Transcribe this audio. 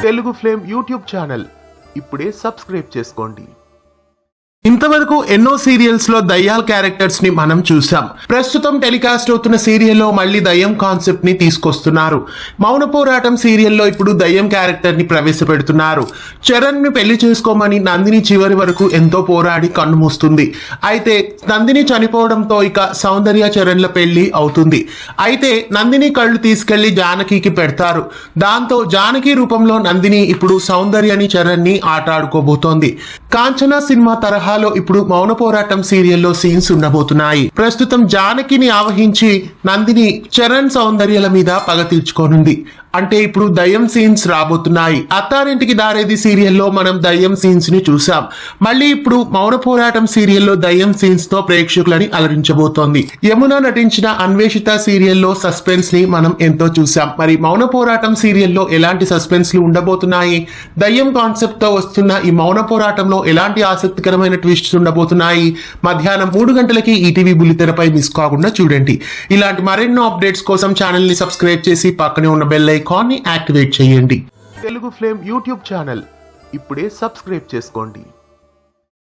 Telugu flame YouTube channel ఇప్పుడే subscribe చేసుకోండి. ఇంతవరకు ఎన్నో సీరియల్స్ లో దయ్యాల క్యారెక్టర్స్ ని మనం చూసాం. ప్రస్తుతం టెలికాస్ట్ అవుతున్న సీరియల్లో మళ్ళీ దయ్యం కాన్సెప్ట్ ని తీసుకొస్తున్నారు. మౌన పోరాటం సీరియల్లో ఇప్పుడు దయ్యం క్యారెక్టర్ ని ప్రవేశపెడుతున్నారు. చరణ్ ని పెళ్లి చేసుకోమని నందిని చివరి వరకు ఎంతో పోరాడి కన్ను మూస్తుంది. అయితే నందిని చనిపోవడంతో ఇక సౌందర్య చరణ్ల పెళ్లి అవుతుంది. అయితే నందిని కళ్ళు తీసుకెళ్లి జానకికి పెడతారు. దాంతో జానకి రూపంలో నందిని ఇప్పుడు సౌందర్యని చరణ్ ని ఆటాడుకోబోతోంది. కాంచన సినిమా తరహా ఇప్పుడు మౌన పోరాటం సీరియల్లో సీన్స్ ఉండబోతున్నాయి. ప్రస్తుతం జానకిని ఆవహించి నందిని చరణ్ సౌందర్యాల మీద పగ తీర్చుకోనుంది. అంటే ఇప్పుడు దయ్యం సీన్స్ రాబోతున్నాయి. అత్తారింటికి దారేది సీరియల్లో మనం దయ్యం సీన్స్ ని చూసాం. మళ్ళీ ఇప్పుడు మౌన పోరాటం సీరియల్లో దయ్యం సీన్స్ తో ప్రేక్షకులని అలరించబోతోంది. యమున నటించిన అన్వేషిత సీరియల్లో సస్పెన్స్ ని మనం ఎంతో చూసాం. మరి మౌన పోరాటం సీరియల్లో ఎలాంటి సస్పెన్స్ లు ఉండబోతున్నాయి? దయ్యం కాన్సెప్ట్ తో వస్తున్న ఈ మౌన పోరాటంలో ఎలాంటి ఆసక్తికరమైన ట్విస్ట్స్ ఉండబోతున్నాయి? మధ్యాహ్నం 3 గంటలకి ఈటీవీ బుల్లితెరపై మిస్ కాకుండా చూడండి. ఇలాంటి మరెన్నో అప్డేట్స్ కోసం ఛానల్ ని సబ్స్క్రైబ్ చేసి పక్కనే ఉన్న బెల్ ఐకాన్ ని యాక్టివేట్ చేయండి. తెలుగు ఫ్లేమ్ యూట్యూబ్ ఛానల్ ఇప్పుడే సబ్స్క్రైబ్ చేసుకోండి.